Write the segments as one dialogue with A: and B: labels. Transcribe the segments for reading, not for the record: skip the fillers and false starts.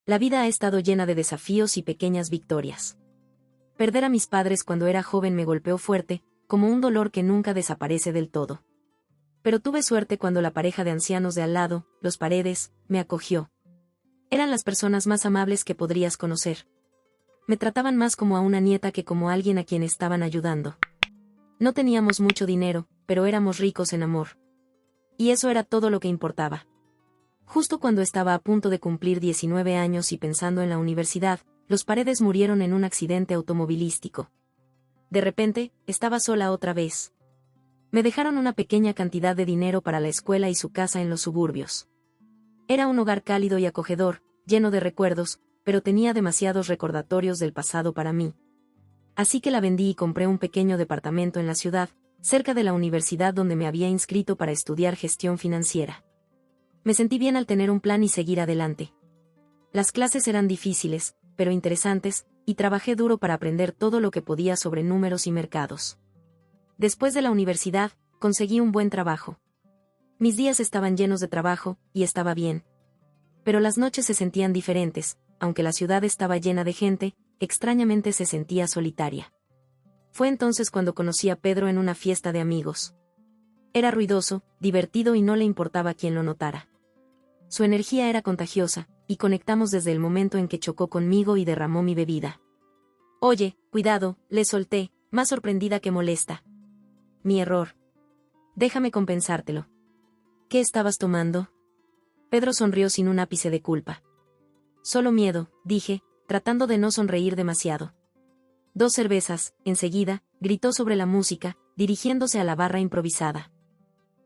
A: La vida ha estado llena de desafíos y pequeñas victorias. Perder a mis padres cuando era joven me golpeó fuerte, como un dolor que nunca desaparece del todo. Pero tuve suerte cuando la pareja de ancianos de al lado, los Paredes, me acogió. Eran las personas más amables que podrías conocer. Me trataban más como a una nieta que como a alguien a quien estaban ayudando. No teníamos mucho dinero, pero éramos ricos en amor. Y eso era todo lo que importaba. Justo cuando estaba a punto de cumplir 19 años y pensando en la universidad, los Paredes murieron en un accidente automovilístico. De repente, estaba sola otra vez. Me dejaron una pequeña cantidad de dinero para la escuela y su casa en los suburbios. Era un hogar cálido y acogedor, lleno de recuerdos, pero tenía demasiados recordatorios del pasado para mí. Así que la vendí y compré un pequeño departamento en la ciudad, cerca de la universidad donde me había inscrito para estudiar gestión financiera. Me sentí bien al tener un plan y seguir adelante. Las clases eran difíciles, pero interesantes, y trabajé duro para aprender todo lo que podía sobre números y mercados. Después de la universidad, conseguí un buen trabajo. Mis días estaban llenos de trabajo, y estaba bien. Pero las noches se sentían diferentes, aunque la ciudad estaba llena de gente, extrañamente se sentía solitaria. Fue entonces cuando conocí a Pedro en una fiesta de amigos. Era ruidoso, divertido y no le importaba quién lo notara. Su energía era contagiosa, y conectamos desde el momento en que chocó conmigo y derramó mi bebida. Oye, cuidado, le solté, más sorprendida que molesta. Mi error. Déjame compensártelo. ¿Qué estabas tomando? Pedro sonrió sin un ápice de culpa. Solo miedo, dije, tratando de no sonreír demasiado. 2 cervezas, enseguida, gritó sobre la música, dirigiéndose a la barra improvisada.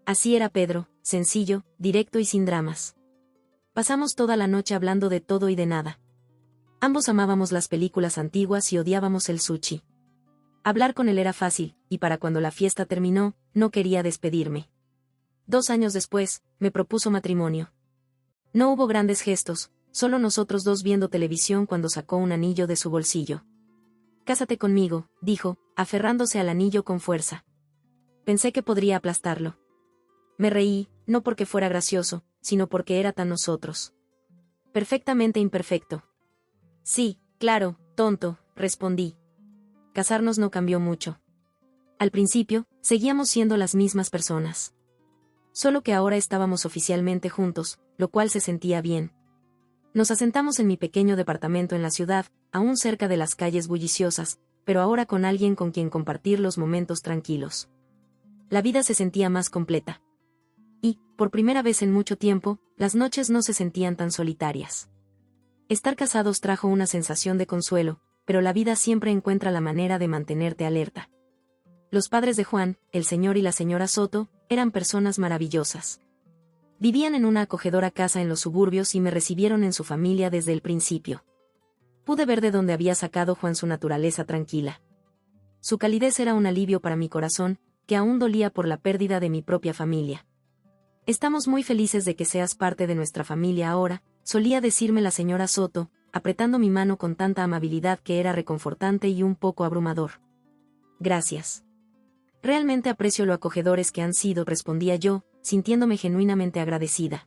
A: Así era Pedro, sencillo, directo y sin dramas. Pasamos toda la noche hablando de todo y de nada. Ambos amábamos las películas antiguas y odiábamos el sushi. Hablar con él era fácil, y para cuando la fiesta terminó, no quería despedirme. 2 años después, me propuso matrimonio. No hubo grandes gestos, solo nosotros dos viendo televisión cuando sacó un anillo de su bolsillo. Cásate conmigo, dijo, aferrándose al anillo con fuerza. Pensé que podría aplastarlo. Me reí, no porque fuera gracioso, sino porque era tan nosotros. Perfectamente imperfecto. Sí, claro, tonto, respondí. Casarnos no cambió mucho. Al principio, seguíamos siendo las mismas personas. Solo que ahora estábamos oficialmente juntos, lo cual se sentía bien. Nos asentamos en mi pequeño departamento en la ciudad, aún cerca de las calles bulliciosas, pero ahora con alguien con quien compartir los momentos tranquilos. La vida se sentía más completa. Y, por primera vez en mucho tiempo, las noches no se sentían tan solitarias. Estar casados trajo una sensación de consuelo, pero la vida siempre encuentra la manera de mantenerte alerta. Los padres de Juan, el señor y la señora Soto, eran personas maravillosas. Vivían en una acogedora casa en los suburbios y me recibieron en su familia desde el principio. Pude ver de dónde había sacado Juan su naturaleza tranquila. Su calidez era un alivio para mi corazón, que aún dolía por la pérdida de mi propia familia. Estamos muy felices de que seas parte de nuestra familia ahora, solía decirme la señora Soto, apretando mi mano con tanta amabilidad que era reconfortante y un poco abrumador. Gracias. Realmente aprecio lo acogedores que han sido, respondía yo, sintiéndome genuinamente agradecida.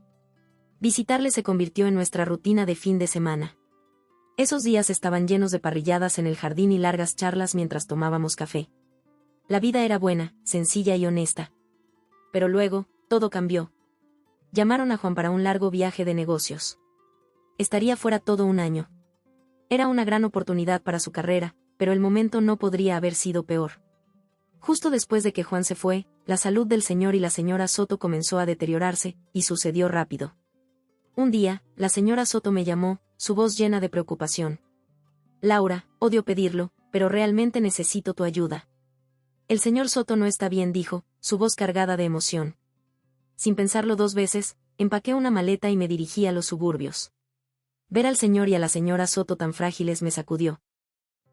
A: Visitarle se convirtió en nuestra rutina de fin de semana. Esos días estaban llenos de parrilladas en el jardín y largas charlas mientras tomábamos café. La vida era buena, sencilla y honesta. Pero luego, todo cambió. Llamaron a Juan para un largo viaje de negocios. Estaría fuera todo un año. Era una gran oportunidad para su carrera, pero el momento no podría haber sido peor. Justo después de que Juan se fue, la salud del señor y la señora Soto comenzó a deteriorarse, y sucedió rápido. Un día, la señora Soto me llamó, su voz llena de preocupación. Laura, odio pedirlo, pero realmente necesito tu ayuda. El señor Soto no está bien, dijo, su voz cargada de emoción. Sin pensarlo 2 veces, empaqué una maleta y me dirigí a los suburbios. Ver al señor y a la señora Soto tan frágiles me sacudió.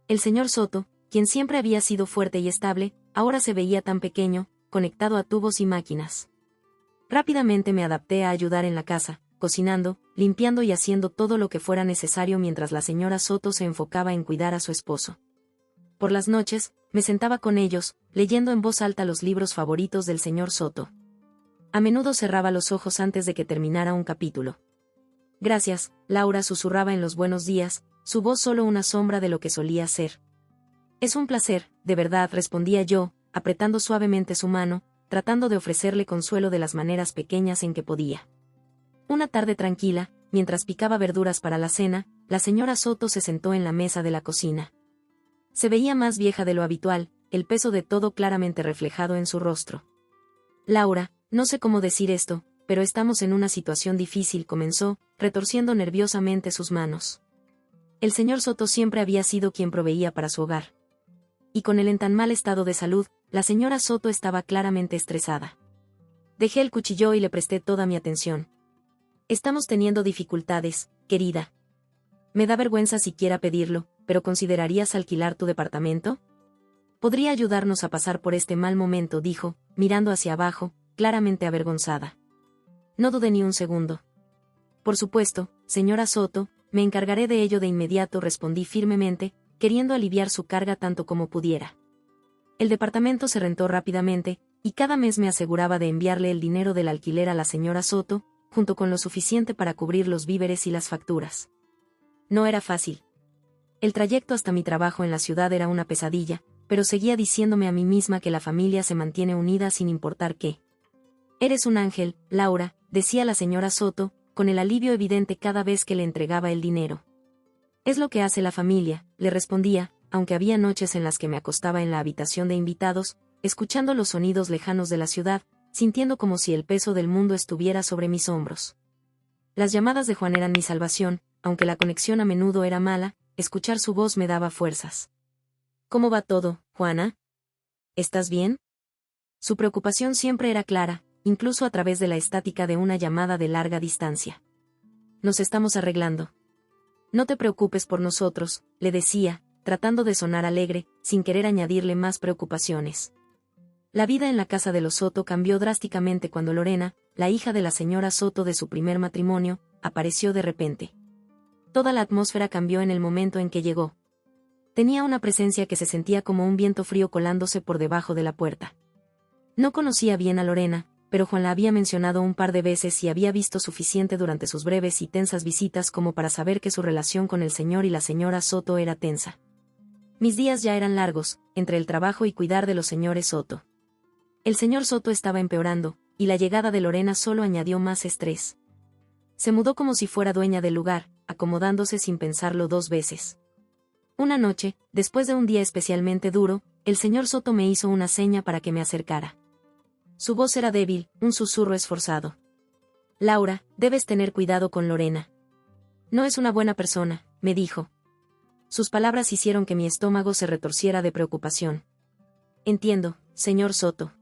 A: El señor Soto, quien siempre había sido fuerte y estable, ahora se veía tan pequeño, conectado a tubos y máquinas. Rápidamente me adapté a ayudar en la casa, cocinando, limpiando y haciendo todo lo que fuera necesario mientras la señora Soto se enfocaba en cuidar a su esposo. Por las noches, me sentaba con ellos, leyendo en voz alta los libros favoritos del señor Soto. A menudo cerraba los ojos antes de que terminara un capítulo. Gracias, Laura susurraba en los buenos días, su voz solo una sombra de lo que solía ser. Es un placer, de verdad, respondía yo, apretando suavemente su mano, tratando de ofrecerle consuelo de las maneras pequeñas en que podía. Una tarde tranquila, mientras picaba verduras para la cena, la señora Soto se sentó en la mesa de la cocina. Se veía más vieja de lo habitual, el peso de todo claramente reflejado en su rostro. Laura, no sé cómo decir esto, pero estamos en una situación difícil, comenzó, retorciendo nerviosamente sus manos. El señor Soto siempre había sido quien proveía para su hogar. Y con él en tan mal estado de salud, la señora Soto estaba claramente estresada. Dejé el cuchillo y le presté toda mi atención. Estamos teniendo dificultades, querida. Me da vergüenza siquiera pedirlo, pero ¿considerarías alquilar tu departamento? Podría ayudarnos a pasar por este mal momento, dijo, mirando hacia abajo, claramente avergonzada. No dudé ni un segundo. Por supuesto, señora Soto, me encargaré de ello de inmediato, respondí firmemente, queriendo aliviar su carga tanto como pudiera. El departamento se rentó rápidamente, y cada mes me aseguraba de enviarle el dinero del alquiler a la señora Soto, junto con lo suficiente para cubrir los víveres y las facturas. No era fácil. El trayecto hasta mi trabajo en la ciudad era una pesadilla, pero seguía diciéndome a mí misma que la familia se mantiene unida sin importar qué. Eres un ángel, Laura, decía la señora Soto, con el alivio evidente cada vez que le entregaba el dinero. Es lo que hace la familia, le respondía, aunque había noches en las que me acostaba en la habitación de invitados, escuchando los sonidos lejanos de la ciudad, sintiendo como si el peso del mundo estuviera sobre mis hombros. Las llamadas de Juan eran mi salvación, aunque la conexión a menudo era mala, escuchar su voz me daba fuerzas. ¿Cómo va todo, Juana? ¿Estás bien? Su preocupación siempre era clara, incluso a través de la estática de una llamada de larga distancia. Nos estamos arreglando. No te preocupes por nosotros, le decía, tratando de sonar alegre, sin querer añadirle más preocupaciones. La vida en la casa de los Soto cambió drásticamente cuando Lorena, la hija de la señora Soto de su primer matrimonio, apareció de repente. Toda la atmósfera cambió en el momento en que llegó. Tenía una presencia que se sentía como un viento frío colándose por debajo de la puerta. No conocía bien a Lorena, pero Juan la había mencionado un par de veces y había visto suficiente durante sus breves y tensas visitas como para saber que su relación con el señor y la señora Soto era tensa. Mis días ya eran largos, entre el trabajo y cuidar de los señores Soto. El señor Soto estaba empeorando, y la llegada de Lorena solo añadió más estrés. Se mudó como si fuera dueña del lugar, acomodándose sin pensarlo dos veces. Una noche, después de un día especialmente duro, el señor Soto me hizo una seña para que me acercara. Su voz era débil, un susurro esforzado. Laura, debes tener cuidado con Lorena. No es una buena persona, me dijo. Sus palabras hicieron que mi estómago se retorciera de preocupación. Entiendo, señor Soto.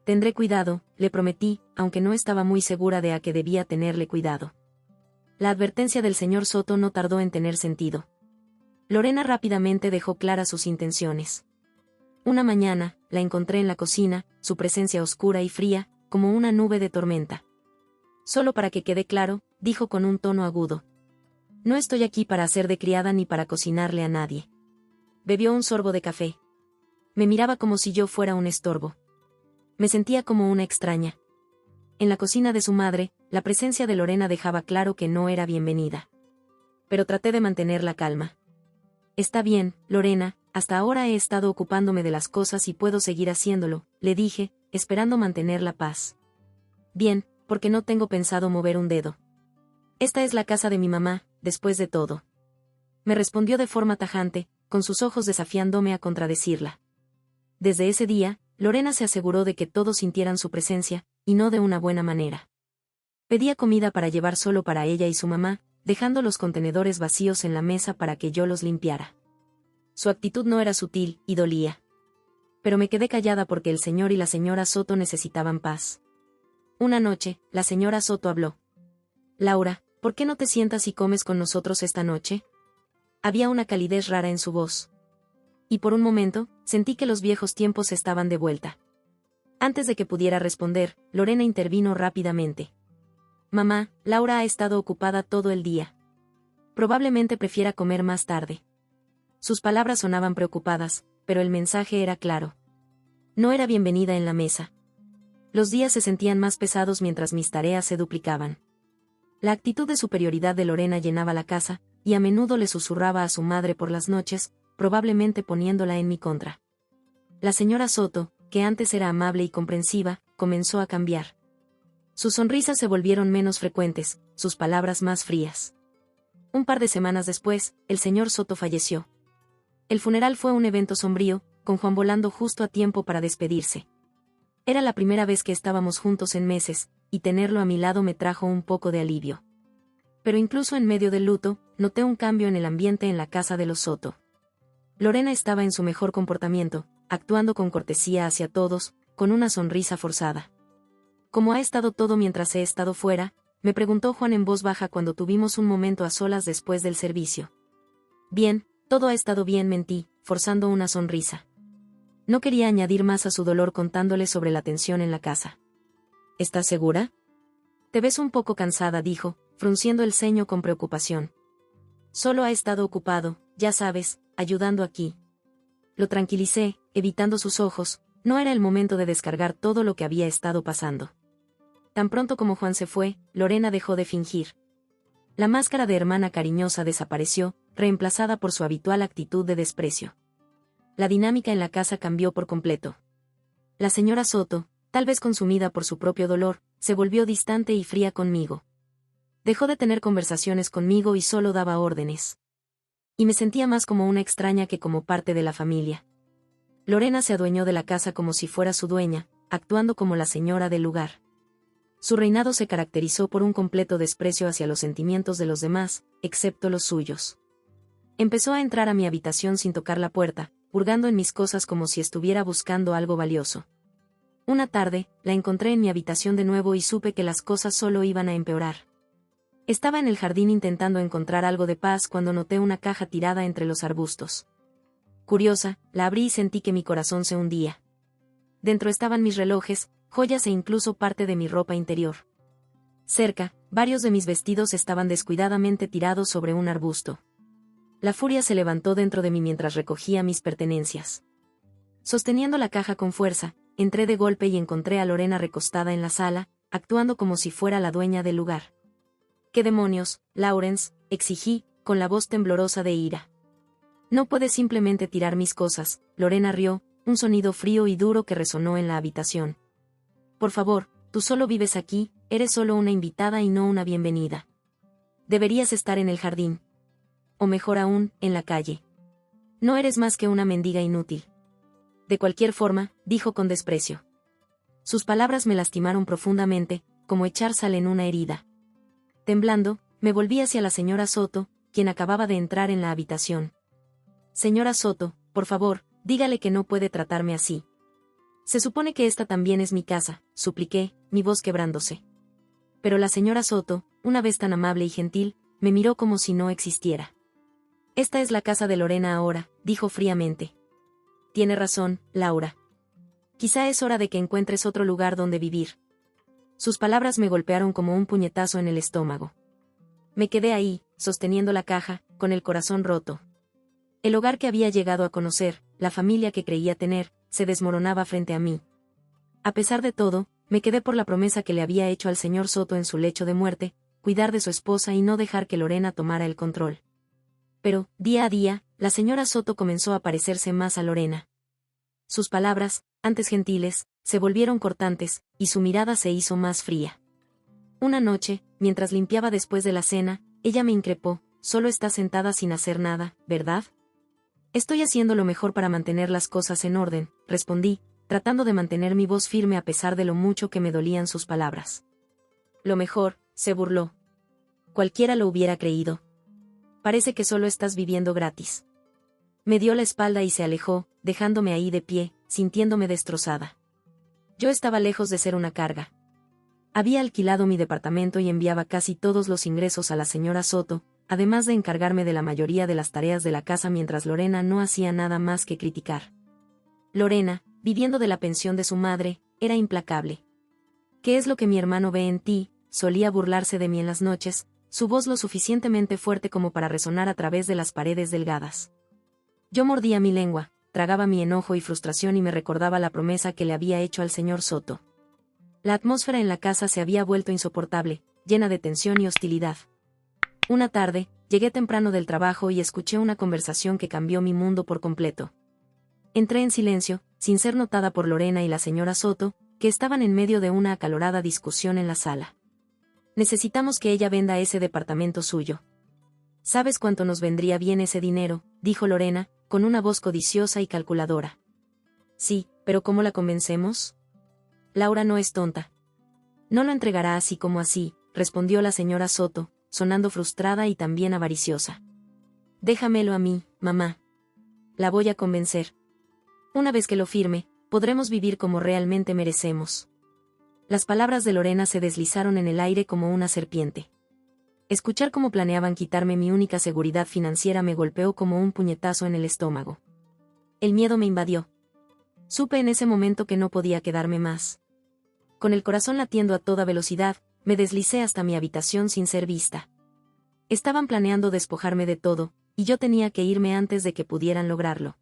A: Tendré cuidado, le prometí, aunque no estaba muy segura de a qué debía tenerle cuidado. La advertencia del señor Soto no tardó en tener sentido. Lorena rápidamente dejó claras sus intenciones. Una mañana, la encontré en la cocina, su presencia oscura y fría, como una nube de tormenta. Solo para que quede claro, dijo con un tono agudo. No estoy aquí para hacer de criada ni para cocinarle a nadie. Bebió un sorbo de café. Me miraba como si yo fuera un estorbo. Me sentía como una extraña. En la cocina de su madre, la presencia de Lorena dejaba claro que no era bienvenida. Pero traté de mantener la calma. Está bien, Lorena, hasta ahora he estado ocupándome de las cosas y puedo seguir haciéndolo, le dije, esperando mantener la paz. Bien, porque no tengo pensado mover un dedo. Esta es la casa de mi mamá, después de todo. Me respondió de forma tajante, con sus ojos desafiándome a contradecirla. Desde ese día, Lorena se aseguró de que todos sintieran su presencia, y no de una buena manera. Pedía comida para llevar solo para ella y su mamá, dejando los contenedores vacíos en la mesa para que yo los limpiara. Su actitud no era sutil, y dolía. Pero me quedé callada porque el señor y la señora Soto necesitaban paz. Una noche, la señora Soto habló. Laura, ¿por qué no te sientas y comes con nosotros esta noche? Había una calidez rara en su voz. Y por un momento, sentí que los viejos tiempos estaban de vuelta. Antes de que pudiera responder, Lorena intervino rápidamente. Mamá, Laura ha estado ocupada todo el día. Probablemente prefiera comer más tarde. Sus palabras sonaban preocupadas, pero el mensaje era claro. No era bienvenida en la mesa. Los días se sentían más pesados mientras mis tareas se duplicaban. La actitud de superioridad de Lorena llenaba la casa, y a menudo le susurraba a su madre por las noches, probablemente poniéndola en mi contra. La señora Soto, que antes era amable y comprensiva, comenzó a cambiar. Sus sonrisas se volvieron menos frecuentes, sus palabras más frías. Un par de semanas después, el señor Soto falleció. El funeral fue un evento sombrío, con Juan volando justo a tiempo para despedirse. Era la primera vez que estábamos juntos en meses, y tenerlo a mi lado me trajo un poco de alivio. Pero incluso en medio del luto, noté un cambio en el ambiente en la casa de los Soto. Lorena estaba en su mejor comportamiento, actuando con cortesía hacia todos, con una sonrisa forzada. ¿Cómo ha estado todo mientras he estado fuera?, me preguntó Juan en voz baja cuando tuvimos un momento a solas después del servicio. Bien, todo ha estado bien, mentí, forzando una sonrisa. No quería añadir más a su dolor contándole sobre la tensión en la casa. ¿Estás segura? Te ves un poco cansada, dijo, frunciendo el ceño con preocupación. Solo ha estado ocupado, ya sabes, ayudando aquí. Lo tranquilicé, evitando sus ojos, no era el momento de descargar todo lo que había estado pasando. Tan pronto como Juan se fue, Lorena dejó de fingir. La máscara de hermana cariñosa desapareció, reemplazada por su habitual actitud de desprecio. La dinámica en la casa cambió por completo. La señora Soto, tal vez consumida por su propio dolor, se volvió distante y fría conmigo. Dejó de tener conversaciones conmigo y solo daba órdenes. Y me sentía más como una extraña que como parte de la familia. Lorena se adueñó de la casa como si fuera su dueña, actuando como la señora del lugar. Su reinado se caracterizó por un completo desprecio hacia los sentimientos de los demás, excepto los suyos. Empezó a entrar a mi habitación sin tocar la puerta, hurgando en mis cosas como si estuviera buscando algo valioso. Una tarde, la encontré en mi habitación de nuevo y supe que las cosas solo iban a empeorar. Estaba en el jardín intentando encontrar algo de paz cuando noté una caja tirada entre los arbustos. Curiosa, la abrí y sentí que mi corazón se hundía. Dentro estaban mis relojes, joyas e incluso parte de mi ropa interior. Cerca, varios de mis vestidos estaban descuidadamente tirados sobre un arbusto. La furia se levantó dentro de mí mientras recogía mis pertenencias. Sosteniendo la caja con fuerza, entré de golpe y encontré a Lorena recostada en la sala, actuando como si fuera la dueña del lugar. «¿Qué demonios, Lawrence?», exigí, con la voz temblorosa de ira. «No puedes simplemente tirar mis cosas», Lorena rió, un sonido frío y duro que resonó en la habitación. «Por favor, tú solo vives aquí, eres solo una invitada y no una bienvenida. Deberías estar en el jardín. O mejor aún, en la calle. No eres más que una mendiga inútil». «De cualquier forma», dijo con desprecio. Sus palabras me lastimaron profundamente, como echar sal en una herida. Temblando, me volví hacia la señora Soto, quien acababa de entrar en la habitación. «Señora Soto, por favor, dígale que no puede tratarme así. Se supone que esta también es mi casa», supliqué, mi voz quebrándose. Pero la señora Soto, una vez tan amable y gentil, me miró como si no existiera. «Esta es la casa de Lorena ahora», dijo fríamente. «Tiene razón, Laura. Quizá es hora de que encuentres otro lugar donde vivir». Sus palabras me golpearon como un puñetazo en el estómago. Me quedé ahí, sosteniendo la caja, con el corazón roto. El hogar que había llegado a conocer, la familia que creía tener, se desmoronaba frente a mí. A pesar de todo, me quedé por la promesa que le había hecho al señor Soto en su lecho de muerte, cuidar de su esposa y no dejar que Lorena tomara el control. Pero, día a día, la señora Soto comenzó a parecerse más a Lorena. Sus palabras, antes gentiles, se volvieron cortantes, y su mirada se hizo más fría. Una noche, mientras limpiaba después de la cena, ella me increpó: «Solo estás sentada sin hacer nada, ¿verdad?». «Estoy haciendo lo mejor para mantener las cosas en orden», respondí, tratando de mantener mi voz firme a pesar de lo mucho que me dolían sus palabras. «Lo mejor», se burló. «Cualquiera lo hubiera creído. Parece que solo estás viviendo gratis». Me dio la espalda y se alejó, dejándome ahí de pie, sintiéndome destrozada. Yo estaba lejos de ser una carga. Había alquilado mi departamento y enviaba casi todos los ingresos a la señora Soto, además de encargarme de la mayoría de las tareas de la casa mientras Lorena no hacía nada más que criticar. Lorena, viviendo de la pensión de su madre, era implacable. «¿Qué es lo que mi hermano ve en ti?», solía burlarse de mí en las noches, su voz lo suficientemente fuerte como para resonar a través de las paredes delgadas. Yo mordía mi lengua, tragaba mi enojo y frustración y me recordaba la promesa que le había hecho al señor Soto. La atmósfera en la casa se había vuelto insoportable, llena de tensión y hostilidad. Una tarde, llegué temprano del trabajo y escuché una conversación que cambió mi mundo por completo. Entré en silencio, sin ser notada por Lorena y la señora Soto, que estaban en medio de una acalorada discusión en la sala. Necesitamos que ella venda ese departamento suyo. ¿Sabes cuánto nos vendría bien ese dinero?, dijo Lorena, con una voz codiciosa y calculadora. Sí, pero ¿cómo la convencemos? Laura no es tonta. No lo entregará así como así, respondió la señora Soto, sonando frustrada y también avariciosa. Déjamelo a mí, mamá. La voy a convencer. Una vez que lo firme, podremos vivir como realmente merecemos. Las palabras de Lorena se deslizaron en el aire como una serpiente. Escuchar cómo planeaban quitarme mi única seguridad financiera me golpeó como un puñetazo en el estómago. El miedo me invadió. Supe en ese momento que no podía quedarme más. Con el corazón latiendo a toda velocidad, me deslicé hasta mi habitación sin ser vista. Estaban planeando despojarme de todo, y yo tenía que irme antes de que pudieran lograrlo.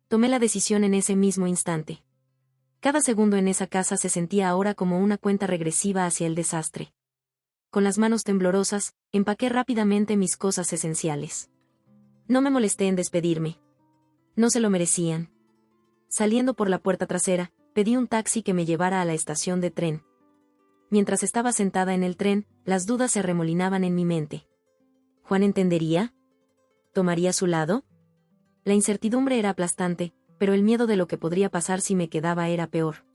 A: Tomé la decisión en ese mismo instante. Cada segundo en esa casa se sentía ahora como una cuenta regresiva hacia el desastre. Con las manos temblorosas, empaqué rápidamente mis cosas esenciales. No me molesté en despedirme. No se lo merecían. Saliendo por la puerta trasera, pedí un taxi que me llevara a la estación de tren. Mientras estaba sentada en el tren, las dudas se arremolinaban en mi mente. ¿Juan entendería? ¿Tomaría su lado? La incertidumbre era aplastante, pero el miedo de lo que podría pasar si me quedaba era peor.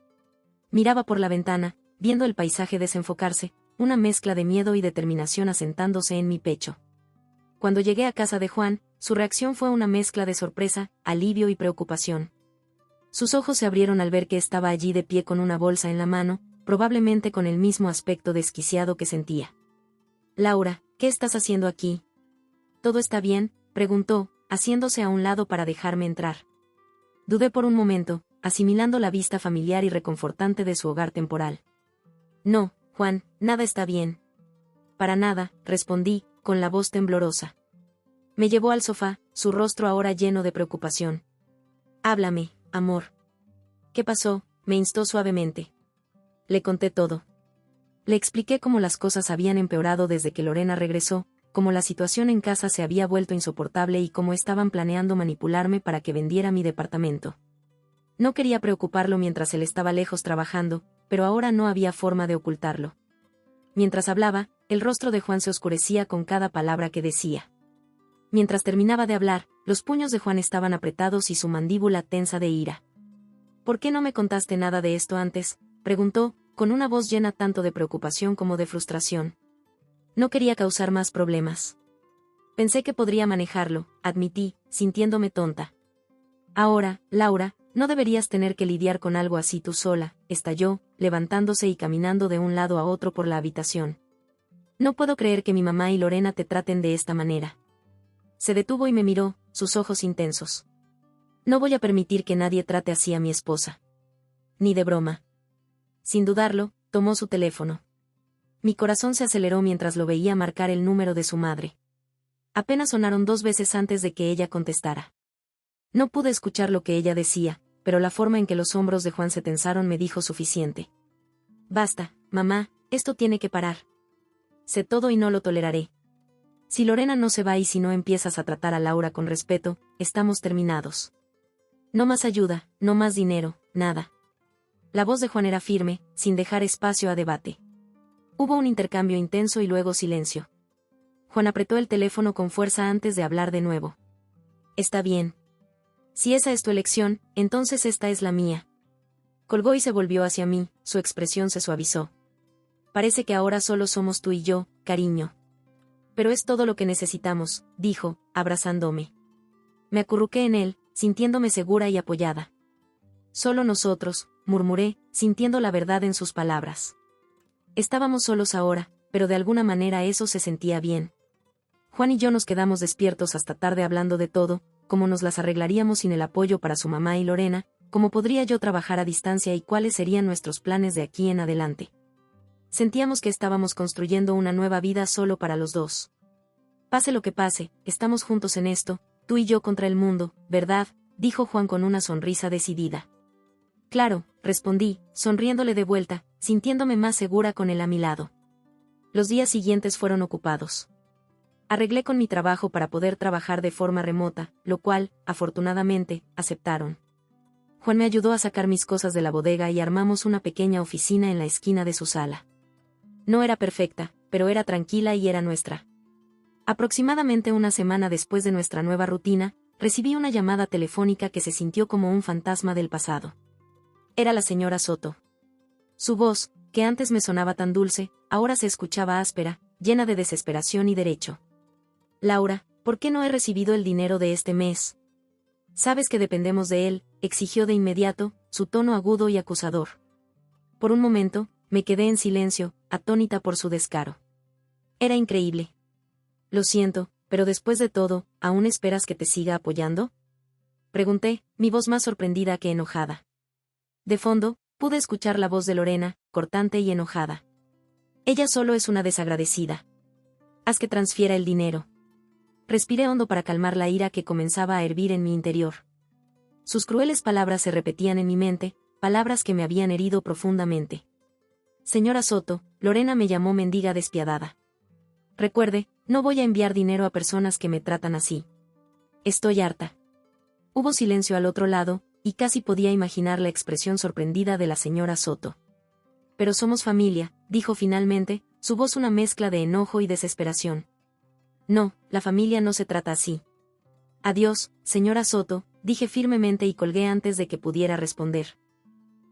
A: Miraba por la ventana, viendo el paisaje desenfocarse, una mezcla de miedo y determinación asentándose en mi pecho. Cuando llegué a casa de Juan, su reacción fue una mezcla de sorpresa, alivio y preocupación. Sus ojos se abrieron al ver que estaba allí de pie con una bolsa en la mano, probablemente con el mismo aspecto desquiciado que sentía. «Laura, ¿qué estás haciendo aquí?» «¿Todo está bien?», preguntó, haciéndose a un lado para dejarme entrar. Dudé por un momento, asimilando la vista familiar y reconfortante de su hogar temporal. «No, Juan, nada está bien». «Para nada», respondí, con la voz temblorosa. Me llevó al sofá, su rostro ahora lleno de preocupación. «Háblame, amor». «¿Qué pasó?», me instó suavemente. Le conté todo. Le expliqué cómo las cosas habían empeorado desde que Lorena regresó, cómo la situación en casa se había vuelto insoportable y cómo estaban planeando manipularme para que vendiera mi departamento. No quería preocuparlo mientras él estaba lejos trabajando, pero ahora no había forma de ocultarlo. Mientras hablaba, el rostro de Juan se oscurecía con cada palabra que decía. Mientras terminaba de hablar, los puños de Juan estaban apretados y su mandíbula tensa de ira. «¿Por qué no me contaste nada de esto antes?», preguntó, con una voz llena tanto de preocupación como de frustración. No quería causar más problemas. Pensé que podría manejarlo, admití, sintiéndome tonta. «Ahora, Laura, no deberías tener que lidiar con algo así tú sola», estalló, levantándose y caminando de un lado a otro por la habitación. «No puedo creer que mi mamá y Lorena te traten de esta manera». Se detuvo y me miró, sus ojos intensos. «No voy a permitir que nadie trate así a mi esposa. Ni de broma». Sin dudarlo, tomó su teléfono. Mi corazón se aceleró mientras lo veía marcar el número de su madre. Apenas sonaron 2 veces antes de que ella contestara. No pude escuchar lo que ella decía, pero la forma en que los hombros de Juan se tensaron me dijo suficiente. «Basta, mamá, esto tiene que parar. Sé todo y no lo toleraré. Si Lorena no se va y si no empiezas a tratar a Laura con respeto, estamos terminados. No más ayuda, no más dinero, nada». La voz de Juan era firme, sin dejar espacio a debate. Hubo un intercambio intenso y luego silencio. Juan apretó el teléfono con fuerza antes de hablar de nuevo. «Está bien. Si esa es tu elección, entonces esta es la mía». Colgó y se volvió hacia mí, su expresión se suavizó. «Parece que ahora solo somos tú y yo, cariño. Pero es todo lo que necesitamos», dijo, abrazándome. Me acurruqué en él, sintiéndome segura y apoyada. «Solo nosotros», murmuré, sintiendo la verdad en sus palabras. Estábamos solos ahora, pero de alguna manera eso se sentía bien. Juan y yo nos quedamos despiertos hasta tarde hablando de todo, cómo nos las arreglaríamos sin el apoyo para su mamá y Lorena, cómo podría yo trabajar a distancia y cuáles serían nuestros planes de aquí en adelante. Sentíamos que estábamos construyendo una nueva vida solo para los dos. «Pase lo que pase, estamos juntos en esto, tú y yo contra el mundo, ¿verdad?», dijo Juan con una sonrisa decidida. «Claro», respondí, sonriéndole de vuelta, sintiéndome más segura con él a mi lado. Los días siguientes fueron ocupados. Arreglé con mi trabajo para poder trabajar de forma remota, lo cual, afortunadamente, aceptaron. Juan me ayudó a sacar mis cosas de la bodega y armamos una pequeña oficina en la esquina de su sala. No era perfecta, pero era tranquila y era nuestra. Aproximadamente una semana después de nuestra nueva rutina, recibí una llamada telefónica que se sintió como un fantasma del pasado. Era la señora Soto. Su voz, que antes me sonaba tan dulce, ahora se escuchaba áspera, llena de desesperación y derecho. Laura, ¿por qué no he recibido el dinero de este mes? Sabes que dependemos de él, exigió de inmediato, su tono agudo y acusador. Por un momento, me quedé en silencio, atónita por su descaro. Era increíble. Lo siento, pero después de todo, ¿aún esperas que te siga apoyando? Pregunté, mi voz más sorprendida que enojada. De fondo, pude escuchar la voz de Lorena, cortante y enojada. Ella solo es una desagradecida. Haz que transfiera el dinero. Respiré hondo para calmar la ira que comenzaba a hervir en mi interior. Sus crueles palabras se repetían en mi mente, palabras que me habían herido profundamente. Señora Soto, Lorena me llamó mendiga despiadada. Recuerde, no voy a enviar dinero a personas que me tratan así. Estoy harta. Hubo silencio al otro lado, y casi podía imaginar la expresión sorprendida de la señora Soto. Pero somos familia, dijo finalmente, su voz una mezcla de enojo y desesperación. No, la familia no se trata así. Adiós, señora Soto, dije firmemente y colgué antes de que pudiera responder.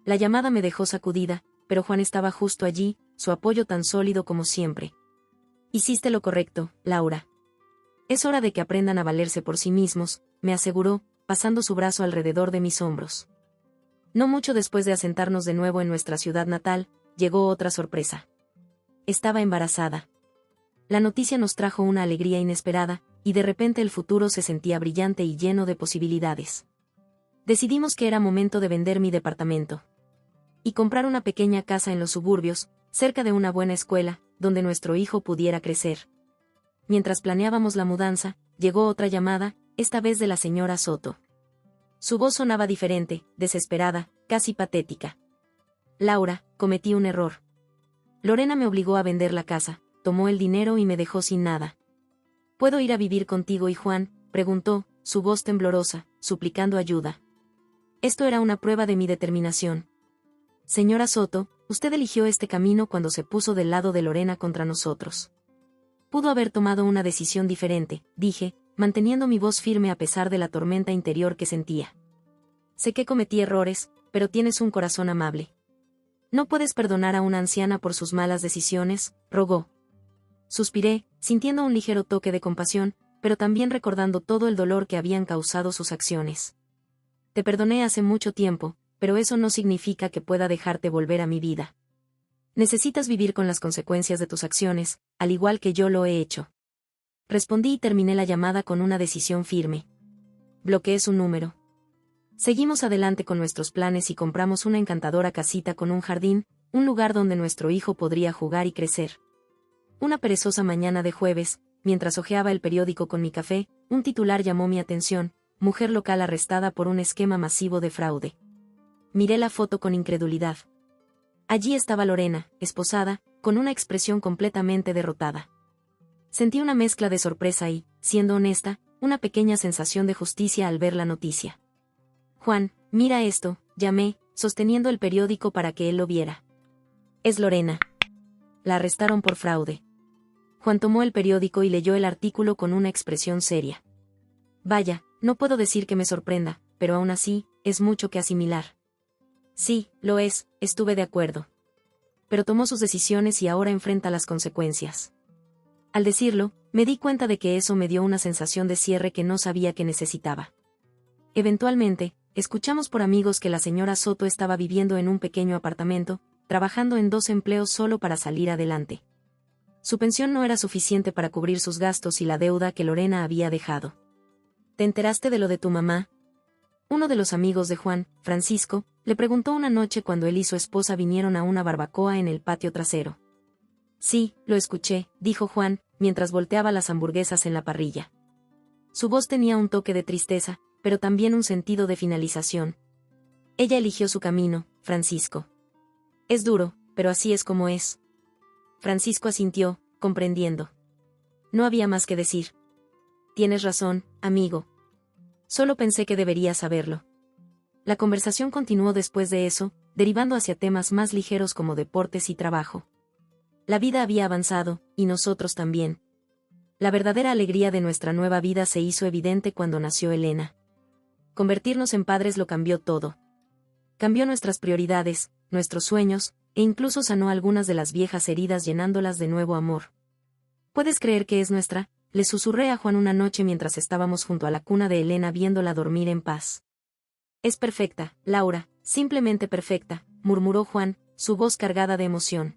A: La llamada me dejó sacudida, pero Juan estaba justo allí, su apoyo tan sólido como siempre. Hiciste lo correcto, Laura. Es hora de que aprendan a valerse por sí mismos, me aseguró, pasando su brazo alrededor de mis hombros. No mucho después de asentarnos de nuevo en nuestra ciudad natal, llegó otra sorpresa. Estaba embarazada. La noticia nos trajo una alegría inesperada, y de repente el futuro se sentía brillante y lleno de posibilidades. Decidimos que era momento de vender mi departamento y comprar una pequeña casa en los suburbios, cerca de una buena escuela, donde nuestro hijo pudiera crecer. Mientras planeábamos la mudanza, llegó otra llamada, esta vez de la señora Soto. Su voz sonaba diferente, desesperada, casi patética. Laura, cometí un error. Lorena me obligó a vender la casa, tomó el dinero y me dejó sin nada. ¿Puedo ir a vivir contigo y Juan?, preguntó, su voz temblorosa, suplicando ayuda. Esto era una prueba de mi determinación. Señora Soto, usted eligió este camino cuando se puso del lado de Lorena contra nosotros. Pudo haber tomado una decisión diferente, dije, manteniendo mi voz firme a pesar de la tormenta interior que sentía. Sé que cometí errores, pero tienes un corazón amable. ¿No puedes perdonar a una anciana por sus malas decisiones?, rogó. Suspiré, sintiendo un ligero toque de compasión, pero también recordando todo el dolor que habían causado sus acciones. Te perdoné hace mucho tiempo, pero eso no significa que pueda dejarte volver a mi vida. Necesitas vivir con las consecuencias de tus acciones, al igual que yo lo he hecho. Respondí y terminé la llamada con una decisión firme. Bloqueé su número. Seguimos adelante con nuestros planes y compramos una encantadora casita con un jardín, un lugar donde nuestro hijo podría jugar y crecer. Una perezosa mañana de jueves, mientras hojeaba el periódico con mi café, un titular llamó mi atención: mujer local arrestada por un esquema masivo de fraude. Miré la foto con incredulidad. Allí estaba Lorena, esposada, con una expresión completamente derrotada. Sentí una mezcla de sorpresa y, siendo honesta, una pequeña sensación de justicia al ver la noticia. Juan, mira esto, llamé, sosteniendo el periódico para que él lo viera. Es Lorena. La arrestaron por fraude. Juan tomó el periódico y leyó el artículo con una expresión seria. Vaya, no puedo decir que me sorprenda, pero aún así, es mucho que asimilar. Sí, lo es, estuve de acuerdo. Pero tomó sus decisiones y ahora enfrenta las consecuencias. Al decirlo, me di cuenta de que eso me dio una sensación de cierre que no sabía que necesitaba. Eventualmente, escuchamos por amigos que la señora Soto estaba viviendo en un pequeño apartamento, trabajando en 2 empleos solo para salir adelante. Su pensión no era suficiente para cubrir sus gastos y la deuda que Lorena había dejado. ¿Te enteraste de lo de tu mamá? Uno de los amigos de Juan, Francisco, le preguntó una noche cuando él y su esposa vinieron a una barbacoa en el patio trasero. Sí, lo escuché, dijo Juan, mientras volteaba las hamburguesas en la parrilla. Su voz tenía un toque de tristeza, pero también un sentido de finalización. Ella eligió su camino, Francisco. Es duro, pero así es como es. Francisco asintió, comprendiendo. No había más que decir. Tienes razón, amigo. Solo pensé que deberías saberlo. La conversación continuó después de eso, derivando hacia temas más ligeros como deportes y trabajo. La vida había avanzado, y nosotros también. La verdadera alegría de nuestra nueva vida se hizo evidente cuando nació Elena. Convertirnos en padres lo cambió todo. Cambió nuestras prioridades, nuestros sueños, e incluso sanó algunas de las viejas heridas llenándolas de nuevo amor. ¿Puedes creer que es nuestra?, le susurré a Juan una noche mientras estábamos junto a la cuna de Elena viéndola dormir en paz. Es perfecta, Laura, simplemente perfecta, murmuró Juan, su voz cargada de emoción.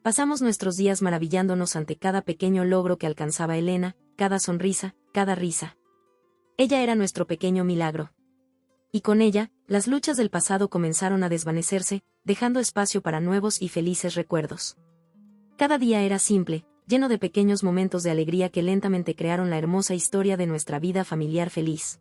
A: Pasamos nuestros días maravillándonos ante cada pequeño logro que alcanzaba Elena, cada sonrisa, cada risa. Ella era nuestro pequeño milagro. Y con ella, las luchas del pasado comenzaron a desvanecerse, dejando espacio para nuevos y felices recuerdos. Cada día era simple, lleno de pequeños momentos de alegría que lentamente crearon la hermosa historia de nuestra vida familiar feliz.